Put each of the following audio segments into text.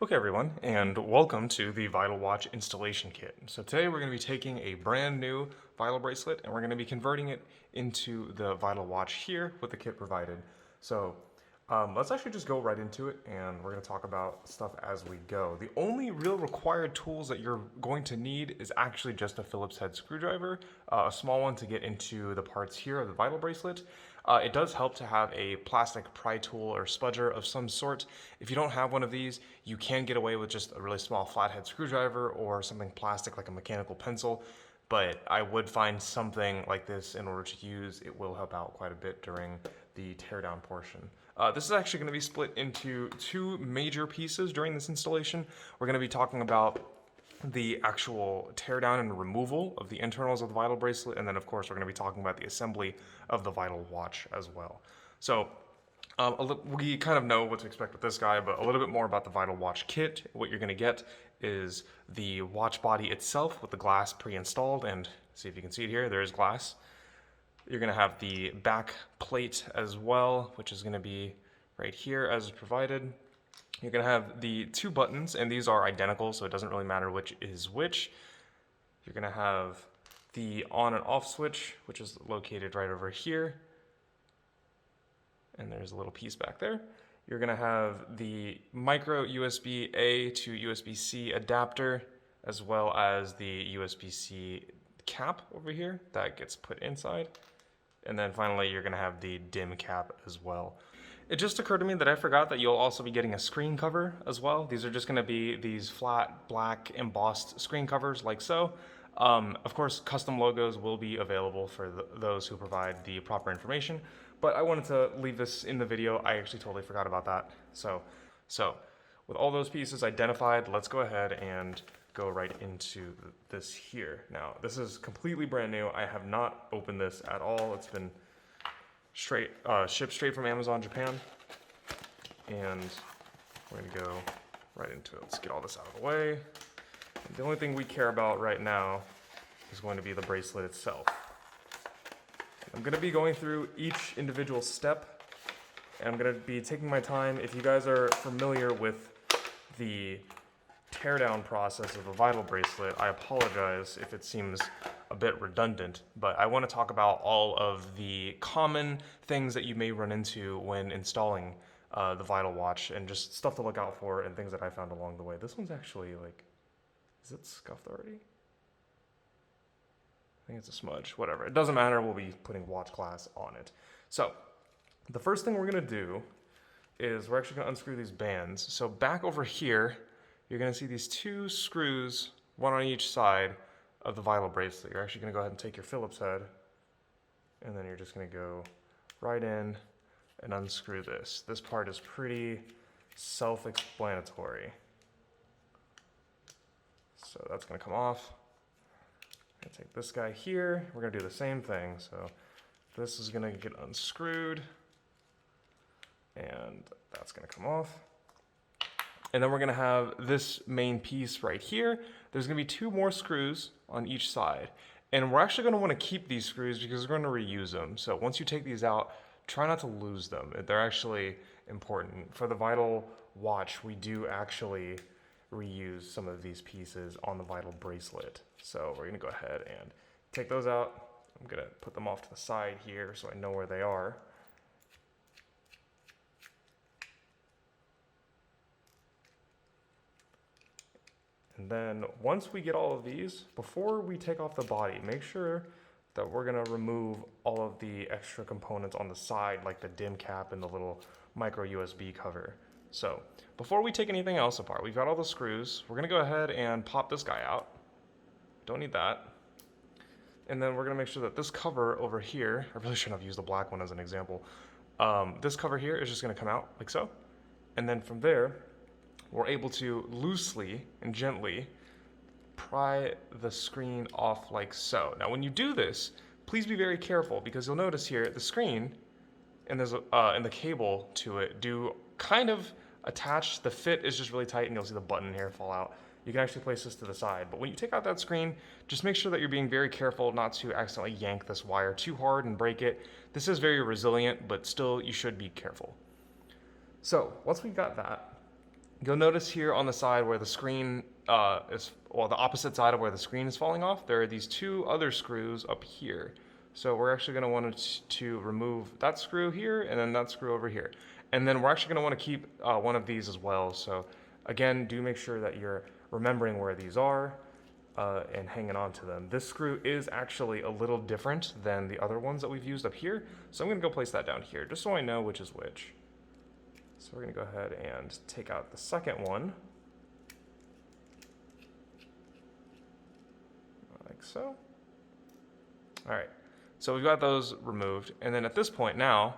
Okay everyone, and welcome to the Vital Watch installation kit. So today we're going to be taking a brand new Vital bracelet and we're going to be converting it into the Vital Watch here with the kit provided. So let's actually just go right into it and we're going to talk about stuff as we go. The only real required tools that you're going to need is actually just a Phillips head screwdriver, a small one to get into the parts here of the Vital bracelet. It does help to have a plastic pry tool or spudger of some sort. If you don't have one of these, you can get away with just a really small flathead screwdriver or something plastic like a mechanical pencil, but I would find something like this in order to use. It will help out quite a bit during the teardown portion. This is actually going to be split into two major pieces during this installation. We're going to be talking about the actual teardown and removal of the internals of the Vital bracelet, and then of course we're going to be talking about the assembly of the Vital watch as well. So we kind of know what to expect with this guy, but a little bit more about the Vital watch kit. What you're going to get is the watch body itself with the glass pre-installed, and see if you can see it here, there's glass. You're going to have the back plate as well, which is going to be right here as provided. You're going to have the two buttons, and these are identical, so it doesn't really matter which is which. You're going to have the on and off switch, which is located right over here. And there's a little piece back there. You're going to have the micro USB-A to USB-C adapter, as well as the USB-C cap over here that gets put inside. And then finally, you're going to have the DIMM cap as well. It just occurred to me that I forgot that you'll also be getting a screen cover as well. These are just going to be these flat black embossed screen covers like so. Of course, custom logos will be available for those who provide the proper information, but I wanted to leave this in the video. I actually totally forgot about that. So with all those pieces identified, let's go ahead and go right into this here. Now, this is completely brand new. I have not opened this at all. It's been shipped straight from Amazon Japan, and we're gonna go right into it. Let's get all this out of the way. The only thing we care about right now is going to be the bracelet itself. I'm gonna be going through each individual step, and I'm gonna be taking my time. If you guys are familiar with the teardown process of a Vital bracelet, I apologize if it seems a bit redundant, but I want to talk about all of the common things that you may run into when installing the Vital watch, and just stuff to look out for and things that I found along the way. This one's actually like, is it scuffed already? I think it's a smudge, whatever. It doesn't matter, we'll be putting watch glass on it. So the first thing we're gonna do is we're actually gonna unscrew these bands. So back over here, you're gonna see these two screws, one on each side of the Vital bracelet. You're actually gonna go ahead and take your Phillips head, and then you're just gonna go right in and unscrew this. This part is pretty self-explanatory. So that's gonna come off. I'm gonna take this guy here. We're gonna do the same thing. So this is gonna get unscrewed, and that's gonna come off. And then we're gonna have this main piece right here. There's gonna be two more screws on each side. And we're actually gonna wanna keep these screws because we're gonna reuse them. So once you take these out, try not to lose them. They're actually important. For the Vital watch, we do actually reuse some of these pieces on the Vital bracelet. So we're gonna go ahead and take those out. I'm gonna put them off to the side here so I know where they are. And then once we get all of these, before we take off the body, make sure that we're gonna remove all of the extra components on the side, like the DIMM cap and the little micro USB cover. So before we take anything else apart, we've got all the screws. We're gonna go ahead and pop this guy out. Don't need that. And then we're gonna make sure that this cover over here, I really shouldn't have used the black one as an example. This cover here is just gonna come out like so. And then from there, we're able to loosely and gently pry the screen off like so. Now when you do this, please be very careful, because you'll notice here the screen and there's and the cable to it do kind of attach. The fit is just really tight, and you'll see the button here fall out. You can actually place this to the side, but when you take out that screen, just make sure that you're being very careful not to accidentally yank this wire too hard and break it. This is very resilient, but still you should be careful. So once we've got that, You'll notice here on the side where the screen the opposite side of where the screen is falling off, there are these two other screws up here. So we're actually going to want to remove that screw here and then that screw over here. And then we're actually going to want to keep one of these as well. So again, do make sure that you're remembering where these are and hanging on to them. This screw is actually a little different than the other ones that we've used up here. So I'm going to go place that down here just so I know which is which. So we're going to go ahead and take out the second one, like so. All right, so we've got those removed. And then at this point now,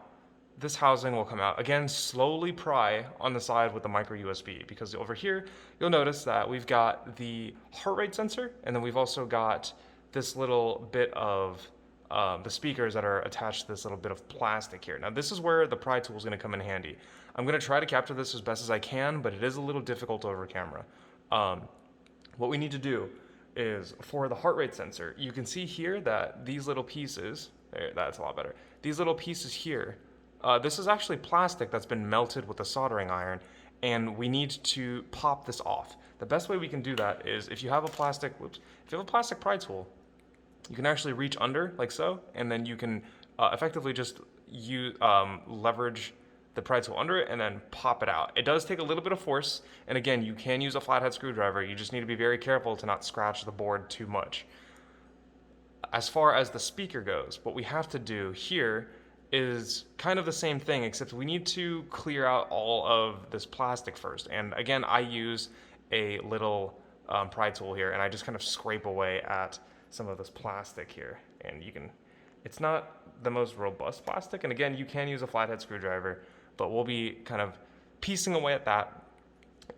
this housing will come out. Again, slowly pry on the side with the micro USB, because over here, you'll notice that we've got the heart rate sensor, and then we've also got this little bit of the speakers that are attached to this little bit of plastic here. Now this is where the pry tool is going to come in handy. I'm going to try to capture this as best as I can, but it is a little difficult over camera. What we need to do is, for the heart rate sensor, you can see here that these little pieces, that's a lot better, these little pieces here, this is actually plastic that's been melted with a soldering iron, and we need to pop this off. The best way we can do that is if you have a plastic pry tool, you can actually reach under like so, and then you can effectively just leverage the pry tool under it and then pop it out. It does take a little bit of force, and again, you can use a flathead screwdriver. You just need to be very careful to not scratch the board too much. As far as the speaker goes, what we have to do here is kind of the same thing, except we need to clear out all of this plastic first. And again, I use a little pry tool here, and I just kind of scrape away at some of this plastic here. And it's not the most robust plastic, and again, you can use a flathead screwdriver, but we'll be kind of piecing away at that.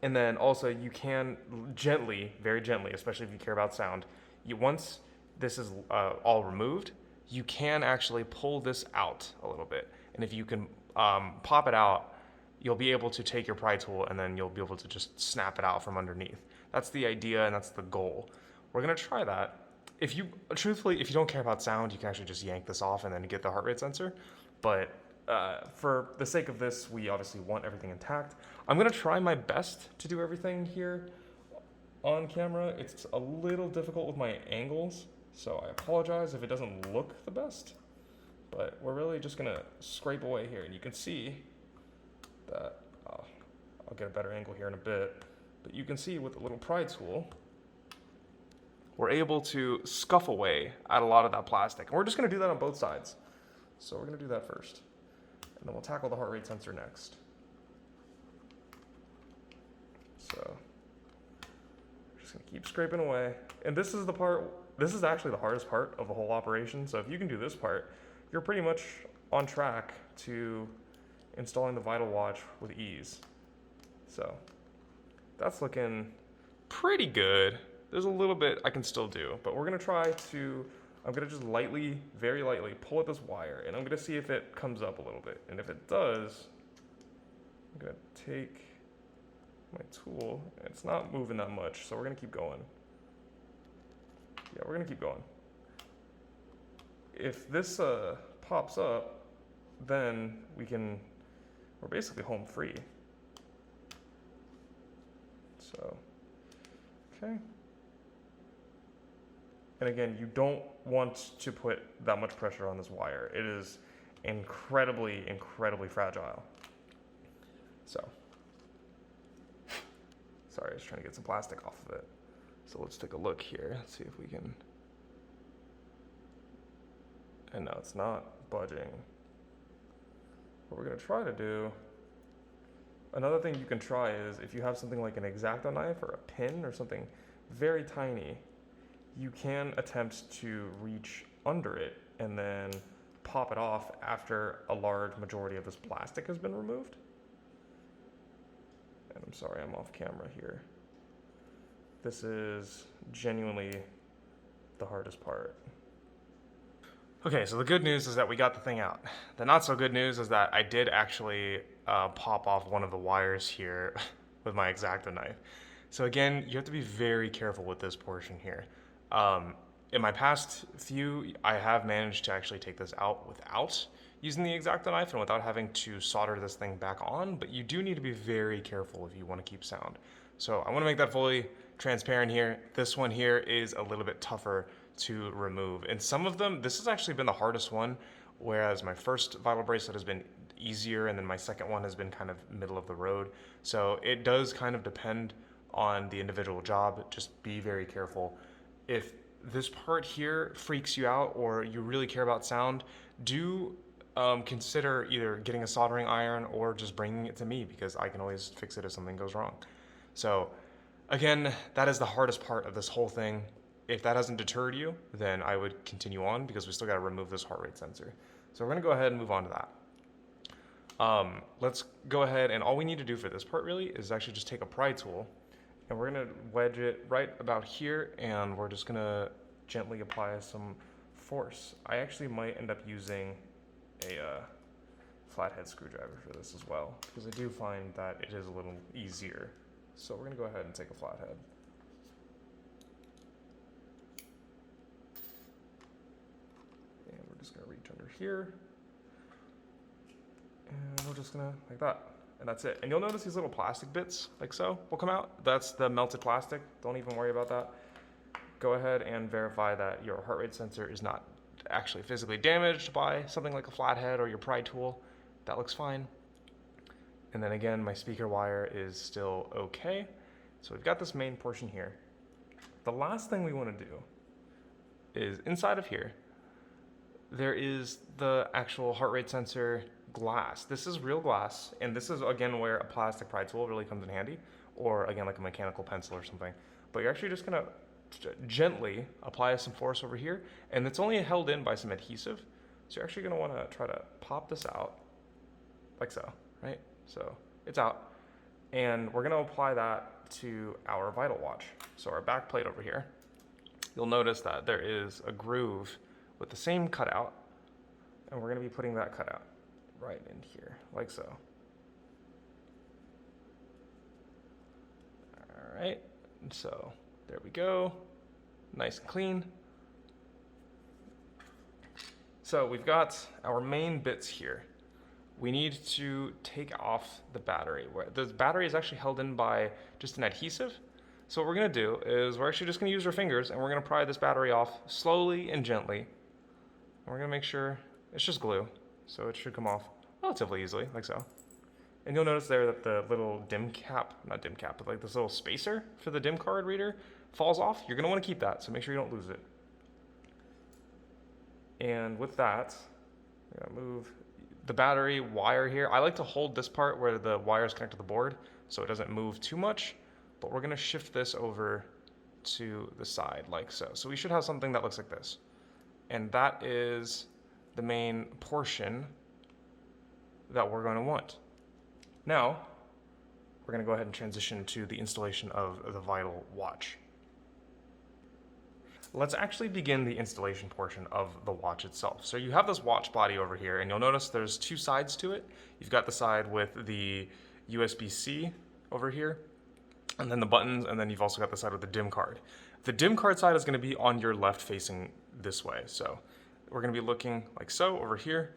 And then also you can gently, very gently, especially if you care about sound, once this is all removed, you can actually pull this out a little bit. And if you can pop it out, you'll be able to take your pry tool and then you'll be able to just snap it out from underneath. That's the idea and that's the goal. We're gonna try that. Truthfully, if you don't care about sound, you can actually just yank this off and then get the heart rate sensor. But for the sake of this, we obviously want everything intact. I'm gonna try my best to do everything here on camera. It's a little difficult with my angles, so I apologize if it doesn't look the best, but we're really just gonna scrape away here, and you can see that, I'll get a better angle here in a bit, but you can see with the little pry tool, we're able to scuff away at a lot of that plastic. And we're just gonna do that on both sides. So we're gonna do that first. And then we'll tackle the heart rate sensor next. So, we're just gonna keep scraping away. And this is actually the hardest part of the whole operation. So if you can do this part, you're pretty much on track to installing the Vital Watch with ease. So, that's looking pretty good. There's a little bit I can still do, but we're gonna I'm gonna just lightly, very lightly, pull at this wire, and I'm gonna see if it comes up a little bit. And if it does, I'm gonna take my tool, and it's not moving that much, so we're gonna keep going. Yeah, we're gonna keep going. If this pops up, then we're basically home free. So, okay. And again, you don't want to put that much pressure on this wire. It is incredibly, incredibly fragile. So, sorry, I was trying to get some plastic off of it. So let's take a look here, let's see if we can, and no, it's not budging. What we're gonna try to do, another thing you can try is if you have something like an X-Acto knife or a pin or something very tiny, you can attempt to reach under it and then pop it off after a large majority of this plastic has been removed. And I'm sorry, I'm off camera here. This is genuinely the hardest part. Okay, so the good news is that we got the thing out. The not so good news is that I did actually pop off one of the wires here with my X-Acto knife. So again, you have to be very careful with this portion here. In my past few, I have managed to actually take this out without using the X-Acto knife and without having to solder this thing back on, but you do need to be very careful if you want to keep sound. So I want to make that fully transparent here. This one here is a little bit tougher to remove. And some of them, this has actually been the hardest one, whereas my first vital bracelet has been easier, and then my second one has been kind of middle of the road. So it does kind of depend on the individual job. Just be very careful. If this part here freaks you out or you really care about sound, do consider either getting a soldering iron or just bringing it to me, because I can always fix it if something goes wrong. So again, that is the hardest part of this whole thing. If that hasn't deterred you, then I would continue on, because we still got to remove this heart rate sensor. So we're going to go ahead and move on to that. Let's go ahead, and all we need to do for this part really is actually just take a pry tool, and we're going to wedge it right about here, and we're just going to gently apply some force. I actually might end up using a flathead screwdriver for this as well, because I do find that it is a little easier. So we're going to go ahead and take a flathead. And we're just going to reach under here. And we're just going to, like that. And that's it. And you'll notice these little plastic bits, like so, will come out. That's the melted plastic. Don't even worry about that. Go ahead and verify that your heart rate sensor is not actually physically damaged by something like a flathead or your pry tool. That looks fine. And then again, my speaker wire is still okay. So we've got this main portion here. The last thing we want to do is inside of here, there is the actual heart rate sensor glass. This is real glass, and this is again where a plastic pry tool really comes in handy, or again like a mechanical pencil or something. But you're actually just gonna gently apply some force over here, and it's only held in by some adhesive. So you're actually gonna wanna try to pop this out, like so, right? So it's out, and we're gonna apply that to our vital watch. So our back plate over here, you'll notice that there is a groove with the same cutout, and we're gonna be putting that cutout right in here, like so. All right, so there we go, nice and clean. So we've got our main bits here. We need to take off the battery. The battery is actually held in by just an adhesive. So what we're gonna do is we're actually just gonna use our fingers, and we're gonna pry this battery off slowly and gently. And we're gonna make sure it's just glue, so it should come off relatively easily, like so. And you'll notice there that the little dim cap, not dim cap, but like this little spacer for the dim card reader falls off. You're gonna wanna keep that, so make sure you don't lose it. And with that, I'm gonna move the battery wire here. I like to hold this part where the wires connect to the board so it doesn't move too much, but we're gonna shift this over to the side like so. So we should have something that looks like this. And that is the main portion that we're going to want. Now, we're going to go ahead and transition to the installation of the vital watch. Let's actually begin the installation portion of the watch itself. So you have this watch body over here, and you'll notice there's two sides to it. You've got the side with the USB-C over here, and then the buttons, and then you've also got the side with the DIM card. The DIM card side is going to be on your left facing this way. So we're going to be looking like so over here.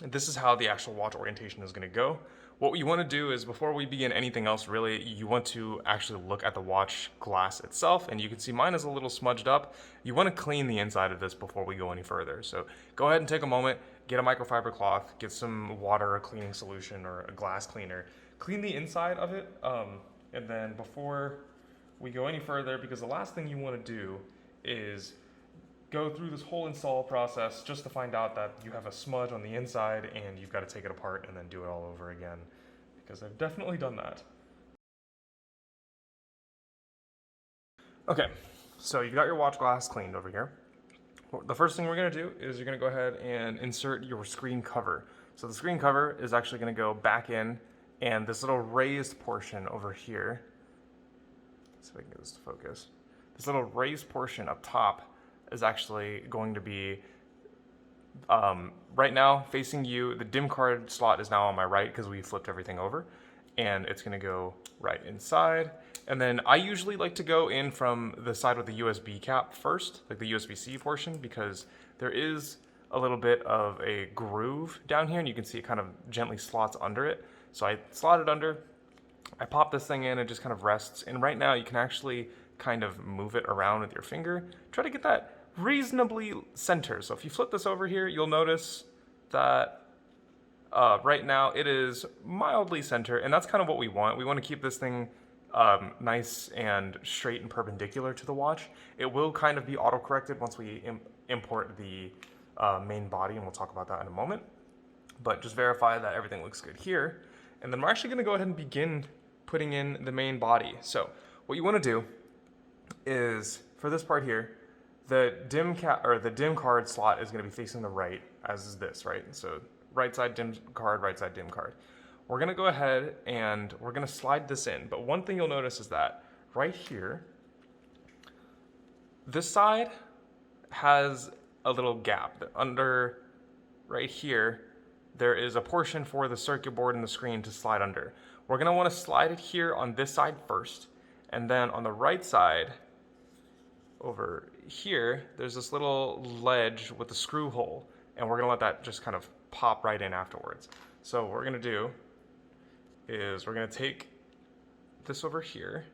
This is how the actual watch orientation is going to go. What you want to do is, before we begin anything else really, you want to actually look at the watch glass itself, and you can see mine is a little smudged up. You want to clean the inside of this before we go any further. So go ahead and take a moment, get a microfiber cloth, get some water or cleaning solution or a glass cleaner, clean the inside of it, and then before we go any further, because the last thing you want to do is go through this whole install process just to find out that you have a smudge on the inside and you've got to take it apart and then do it all over again, because I've definitely done that. Okay, so you've got your watch glass cleaned over here. The first thing we're going to do is you're going to go ahead and insert your screen cover. So the screen cover is actually going to go back in, and this little raised portion over here, let's see if I can get this to focus. This little raised portion up top is actually going to be right now facing you. The DIM card slot is now on my right because we flipped everything over, and it's going to go right inside. And then I usually like to go in from the side with the USB cap first, like the USB-C portion, because there is a little bit of a groove down here, and you can see it kind of gently slots under it. So I slot it under, I pop this thing in, it just kind of rests, and right now you can actually kind of move it around with your finger. Try to get that reasonably center. So if you flip this over here, you'll notice that right now it is mildly center, and that's kind of what we want. We want to keep this thing nice and straight and perpendicular to the watch. It will kind of be auto-corrected once we import the main body, and we'll talk about that in a moment. But just verify that everything looks good here. And then we're actually going to go ahead and begin putting in the main body. So what you want to do is, for this part here, the dim card slot is going to be facing the right, as is this, right? So right side dim card, right side dim card. We're going to go ahead and we're going to slide this in. But one thing you'll notice is that right here, this side has a little gap. Under right here, there is a portion for the circuit board and the screen to slide under. We're going to want to slide it here on this side first, and then on the right side over here, there's this little ledge with a screw hole, and we're going to let that just kind of pop right in afterwards. So what we're going to do is we're going to take this over here,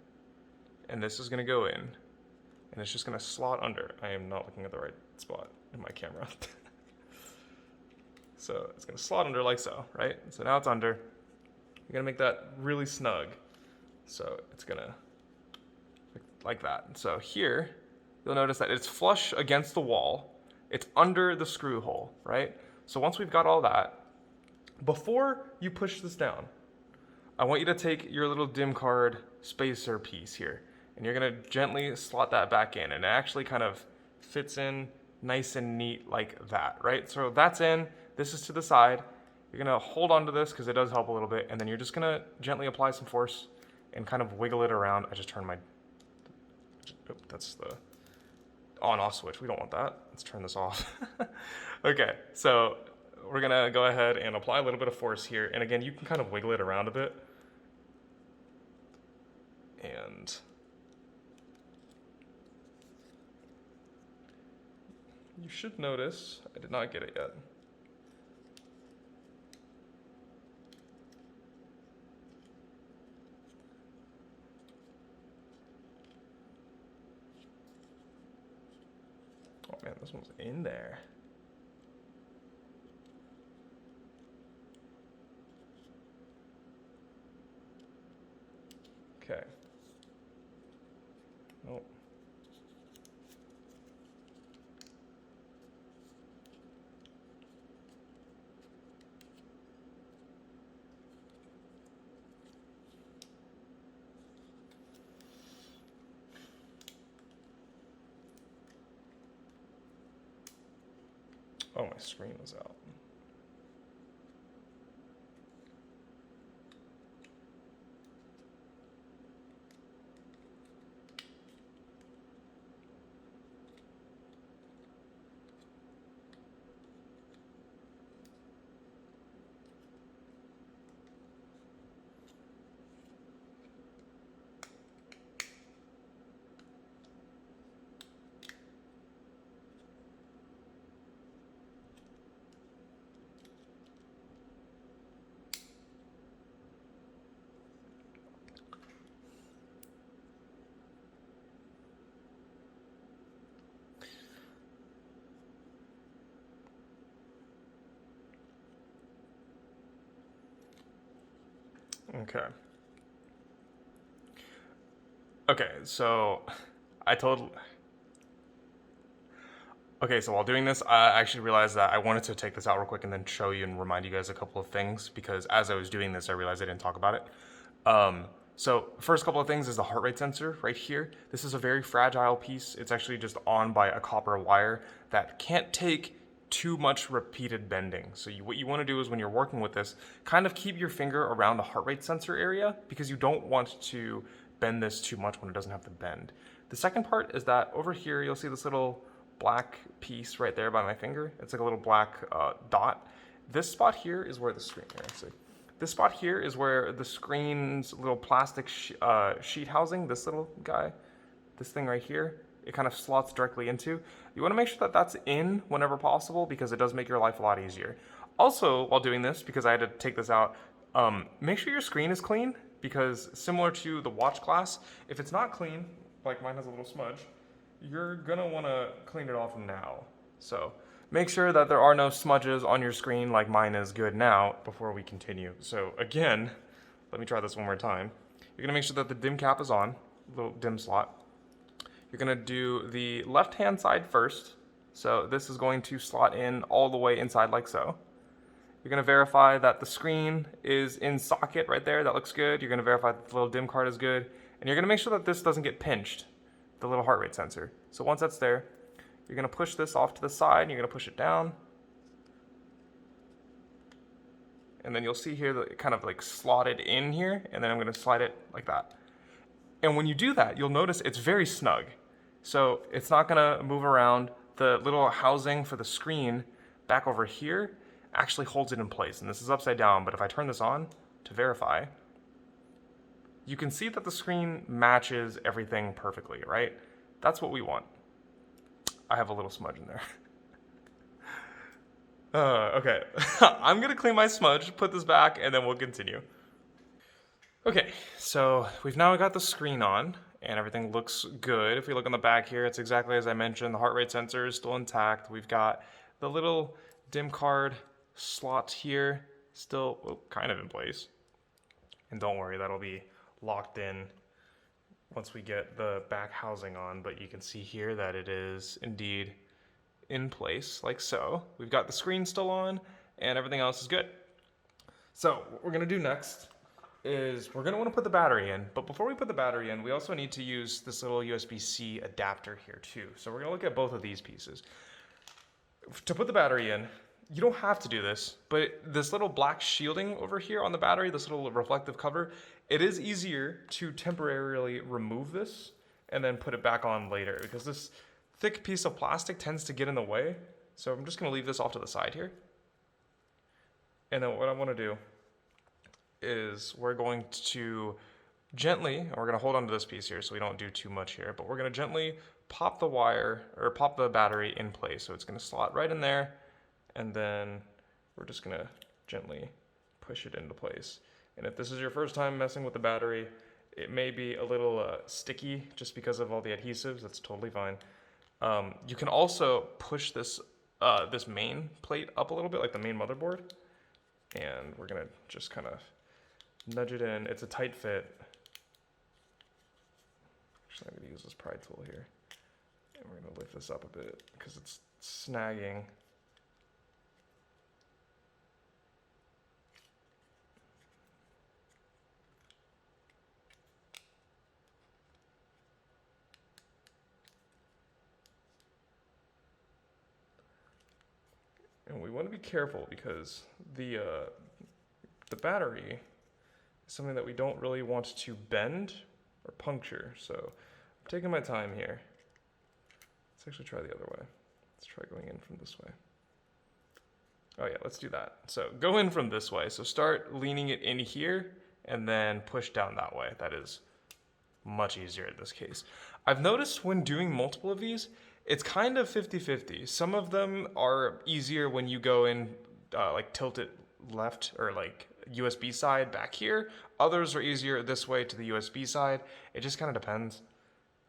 and this is going to go in, and it's just going to slot under. I am not looking at the right spot in my camera. So it's going to slot under like so, right? So now it's under. You're going to make that really snug. So it's going to like that. So here, you'll notice that it's flush against the wall. It's under the screw hole, right? So once we've got all that, before you push this down, I want you to take your little dim card spacer piece here, and you're going to gently slot that back in, and it actually kind of fits in nice and neat like that, right? So that's in. This is to the side. You're going to hold on to this because it does help a little bit, and then you're just going to gently apply some force and kind of wiggle it around. I just turned my... Oh, that's the on-off switch. We don't want that. Let's turn this off. Okay, so we're going to go ahead and apply a little bit of force here. And again, you can kind of wiggle it around a bit. And you should notice, I did not get it yet. Oh man, this one's in there. Okay. Nope. Oh, my screen was out. Okay, so so while doing this, I actually realized that I wanted to take this out real quick and then show you and remind you guys a couple of things, because as I was doing this, I realized I didn't talk about it. So first couple of things is the heart rate sensor right here. This is a very fragile piece. It's actually just on by a copper wire that can't take too much repeated bending. So what you want to do is when you're working with this, kind of keep your finger around the heart rate sensor area, because you don't want to bend this too much when it doesn't have to bend. The second part is that over here, you'll see this little black piece right there by my finger. It's like a little black dot. This spot here is where the screen, this spot here is where the screen's little plastic sheet housing, this little guy, this thing right here, it kind of slots directly into. You want to make sure that that's in whenever possible because it does make your life a lot easier. Also, while doing this, because I had to take this out, make sure your screen is clean because similar to the watch glass, if it's not clean, like mine has a little smudge, you're gonna want to clean it off now. So make sure that there are no smudges on your screen like mine is good now before we continue. So again, let me try this one more time. You're gonna make sure that the dim cap is on, little dim slot. You're gonna do the left-hand side first. So this is going to slot in all the way inside like so. You're gonna verify that the screen is in socket right there, that looks good. You're gonna verify that the little dim card is good. And you're gonna make sure that this doesn't get pinched, the little heart rate sensor. So once that's there, you're gonna push this off to the side and you're gonna push it down. And then you'll see here that it kind of like slotted in here, and then I'm gonna slide it like that. And when you do that, you'll notice it's very snug. So it's not gonna move around. The little housing for the screen back over here actually holds it in place. And this is upside down, but if I turn this on to verify, you can see that the screen matches everything perfectly, right? That's what we want. I have a little smudge in there. Okay, I'm gonna clean my smudge, put this back, and then we'll continue. Okay, so we've now got the screen on, and everything looks good. If we look on the back here, it's exactly as I mentioned. The heart rate sensor is still intact. We've got the little dim card slot here, still kind of in place. And don't worry, that'll be locked in once we get the back housing on, but you can see here that it is indeed in place, like so. We've got the screen still on, and everything else is good. So what we're gonna do next is we're gonna wanna put the battery in, but before we put the battery in, we also need to use this little USB-C adapter here too. So we're gonna look at both of these pieces. To put the battery in, you don't have to do this, but this little black shielding over here on the battery, this little reflective cover, it is easier to temporarily remove this and then put it back on later because this thick piece of plastic tends to get in the way. So I'm just gonna leave this off to the side here. And then what I wanna do is we're going to gently, and we're gonna hold onto this piece here so we don't do too much here, but we're gonna gently pop the wire, or pop the battery in place. So it's gonna slot right in there, and then we're just gonna gently push it into place. And if this is your first time messing with the battery, it may be a little sticky just because of all the adhesives. That's totally fine. You can also push this this main plate up a little bit, like the main motherboard, and we're gonna just kind of nudge it in. It's a tight fit. Actually, I'm gonna use this pry tool here, and we're gonna lift this up a bit because it's snagging. And we want to be careful because the battery is something that we don't really want to bend or puncture. So I'm taking my time here. Let's actually try the other way. Let's try going in from this way. Oh yeah, let's do that. So go in from this way. So start leaning it in here and then push down that way. That is much easier in this case. I've noticed when doing multiple of these, it's kind of 50-50. Some of them are easier when you go in, like tilt it left or like USB side back here. Others are easier this way to the USB side. It just kind of depends.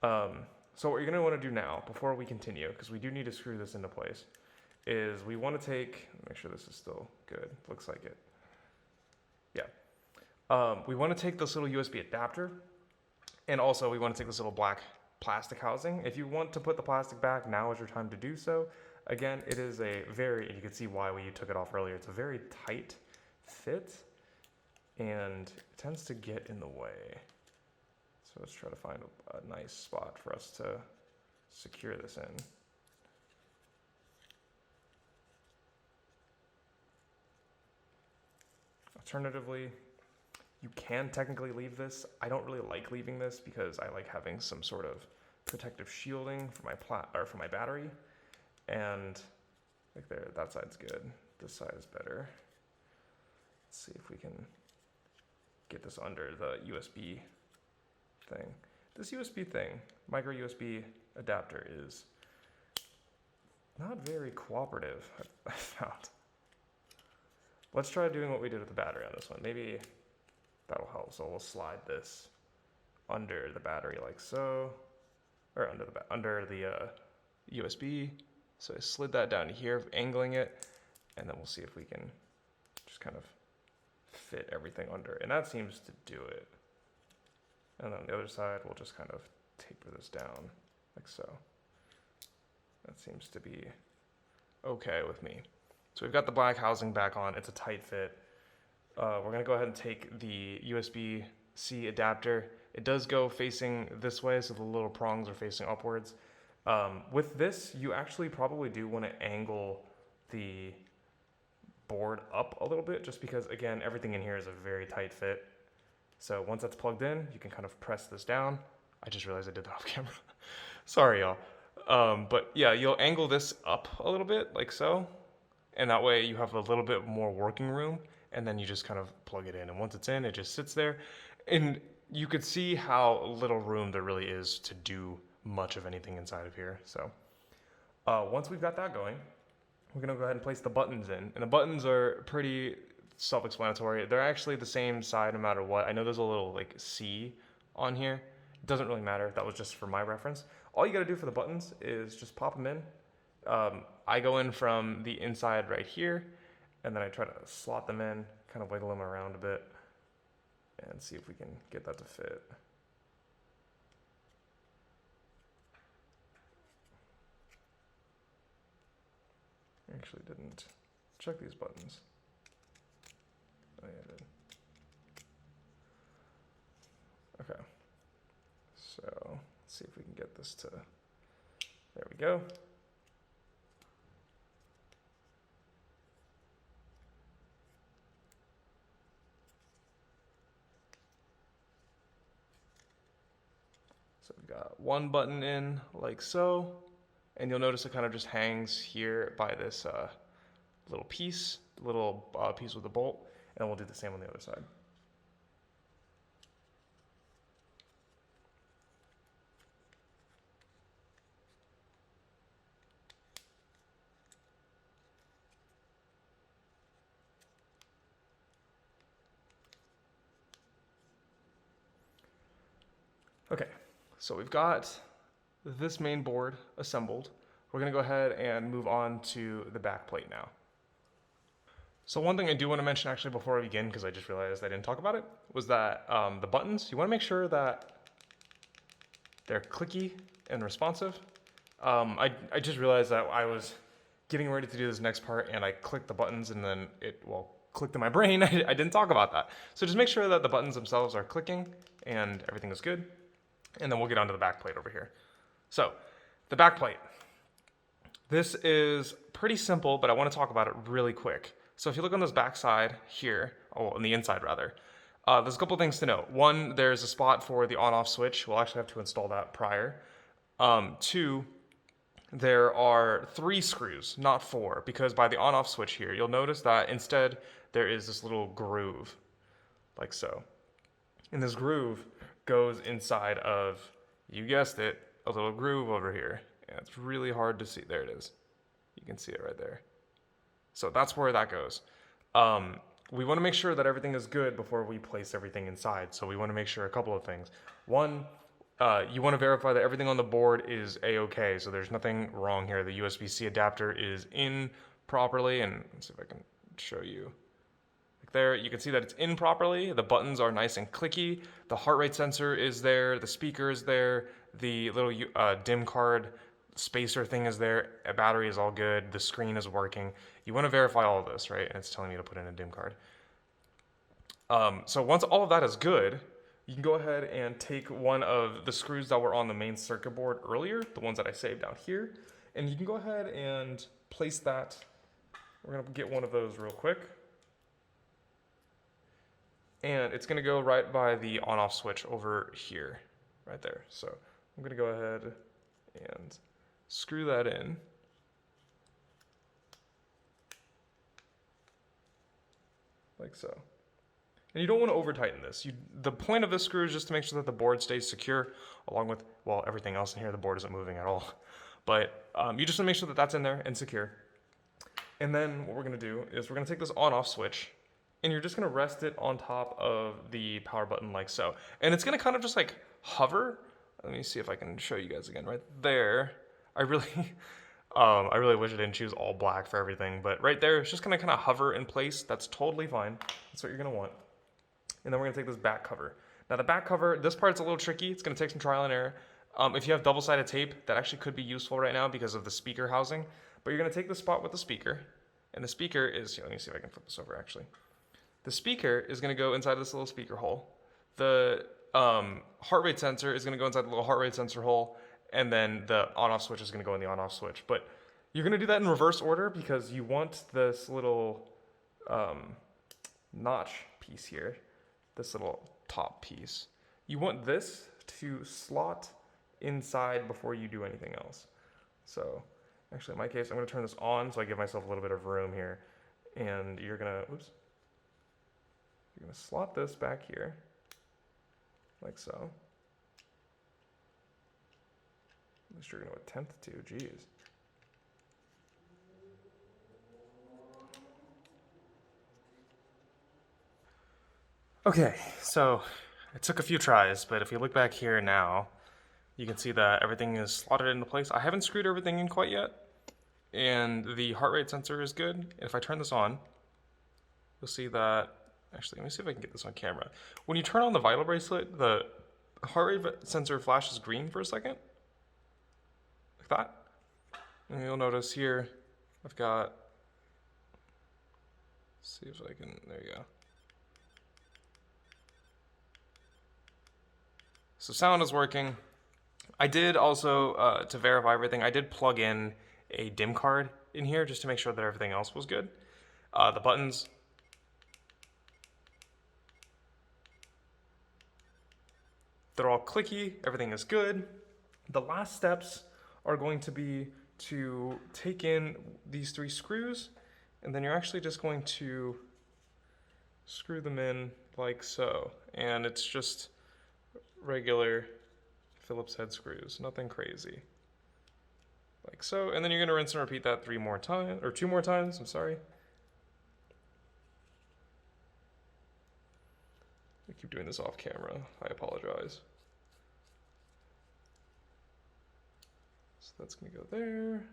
So what you're gonna wanna do now, before we continue, because we do need to screw this into place, is we wanna make sure this is still good, looks like it. Yeah. We wanna take this little USB adapter, and also we wanna take this little black plastic housing. If you want to put the plastic back, now is your time to do so. Again, it is a and you can see why we took it off earlier, it's a very tight fit, and it tends to get in the way. So let's try to find a nice spot for us to secure this in. Alternatively, you can technically leave this. I don't really like leaving this because I like having some sort of protective shielding for my battery. And like there, that side's good. This side is better. Let's see if we can get this under the USB thing. this USB thing, micro USB adapter, is not very cooperative, I found. Let's try doing what we did with the battery on this one. Maybe that'll help. So we'll slide this under the battery like so, or under the USB. So I slid that down here, angling it, and then we'll see if we can just kind of fit everything under. And that seems to do it. And then on the other side, we'll just kind of taper this down like so. That seems to be okay with me. So we've got the black housing back on. It's a tight fit. We're gonna go ahead and take the USB-C adapter. It does go facing this way, so the little prongs are facing upwards. With this, you actually probably do want to angle the board up a little bit, just because, again, everything in here is a very tight fit. So once that's plugged in, you can kind of press this down. I just realized I did that off camera. Sorry, y'all. But yeah, you'll angle this up a little bit, like so. And that way you have a little bit more working room, and then you just kind of plug it in. And once it's in, it just sits there. And you could see how little room there really is to do much of anything inside of here. So once we've got that going, we're gonna go ahead and place the buttons in. And the buttons are pretty self-explanatory. They're actually the same side no matter what. I know there's a little like C on here. It doesn't really matter. That was just for my reference. All you gotta do for the buttons is just pop them in. I go in from the inside right here, and then I try to slot them in, kind of wiggle them around a bit, and see if we can get that to fit. I actually didn't check these buttons. Oh yeah, I did. Okay. So let's see if we can get this to, there we go. So we've got one button in like so, and you'll notice it kind of just hangs here by this little piece with a bolt, and we'll do the same on the other side. Okay, so we've got this main board assembled. We're gonna go ahead and move on to the back plate now. So one thing I do want to mention actually before I begin, because I just realized I didn't talk about it, was that the buttons, you want to make sure that they're clicky and responsive. I just realized that I was getting ready to do this next part and I clicked the buttons and then it, well, clicked in my brain. I didn't talk about that. So just make sure that the buttons themselves are clicking and everything is good. And then we'll get onto the back plate over here. So the back plate. This is pretty simple, but I want to talk about it really quick. So if you look on this back side here, on the inside rather, there's a couple things to note. One, there's a spot for the on-off switch. We'll actually have to install that prior. Two, there are 3 screws, not 4, because by the on-off switch here, you'll notice that instead there is this little groove, like so. And this groove goes inside of, you guessed it, a little groove over here. And it's really hard to see. There it is. You can see it right there. So that's where that goes. We want to make sure that everything is good before we place everything inside. So we want to make sure a couple of things. One, you want to verify that everything on the board is A-OK. So there's nothing wrong here. The USB-C adapter is in properly. And let's see if I can show you. There, you can see that it's in properly. The buttons are nice and clicky. The heart rate sensor is there. The speaker is there. The little DIM card spacer thing is there. A battery is all good. The screen is working. You want to verify all of this, right? And it's telling you to put in a DIM card. So once all of that is good, you can go ahead and take one of the screws that were on the main circuit board earlier, the ones that I saved down here, and you can go ahead and place that. We're going to get one of those real quick. And it's going to go right by the on-off switch over here, right there. So I'm going to go ahead and screw that in. Like so. And you don't want to over tighten this. The point of this screw is just to make sure that the board stays secure, along with, well, everything else in here. The board isn't moving at all. But you just want to make sure that that's in there and secure. And then what we're going to do is we're going to take this on-off switch, and you're just going to rest it on top of the power button like so. And it's going to kind of just like hover. Let me see if I can show you guys again right there. I really wish I didn't choose all black for everything, but right there, it's just going to kind of hover in place. That's totally fine. That's what you're going to want. And then we're going to take this back cover. Now the back cover, this part's a little tricky. It's going to take some trial and error. If you have double-sided tape, that actually could be useful right now because of the speaker housing. But you're going to take the spot with the speaker, and the speaker is, here, let me see if I can flip this over actually. The speaker is going to go inside this little speaker hole. The heart rate sensor is going to go inside the little heart rate sensor hole, and then the on-off switch is going to go in the on-off switch. But you're going to do that in reverse order because you want this little notch piece here, this little top piece. You want this to slot inside before you do anything else. So actually in my case, I'm going to turn this on so I give myself a little bit of room here. And you're going to, you're going to slot this back here like so. At least you're going to attempt to, geez. Okay, so it took a few tries, but if you look back here now, you can see that everything is slotted into place. I haven't screwed everything in quite yet, and the heart rate sensor is good. If I turn this on, you'll see that, actually, let me see if I can get this on camera. When you turn on the vital bracelet, the heart rate sensor flashes green for a second, like that. And you'll notice here, I've got, let's see if I can, there you go. So sound is working. I did also, to verify everything, I did plug in a DIM card in here just to make sure that everything else was good. The buttons, they're all clicky, everything is good. The last steps are going to be to take in these 3 screws, and then you're actually just going to screw them in like so. And it's just regular Phillips head screws, nothing crazy. Like so, and then you're gonna rinse and repeat that 3 more times, or 2 more times, I'm sorry. I keep doing this off camera, I apologize. So that's gonna go there.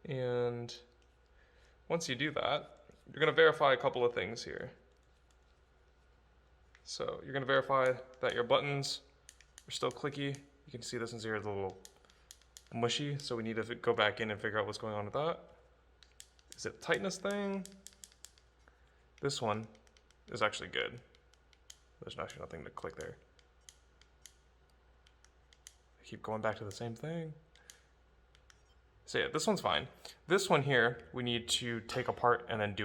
And once you do that, you're gonna verify a couple of things here. So you're going to verify that your buttons are still clicky. You can see this in here, it's a little mushy, so we need to go back in and figure out what's going on with that. Is it a tightness thing? This one is actually good. There's actually nothing to click there. I keep going back to the same thing. So yeah, this one's fine. This one here, we need to take apart and then do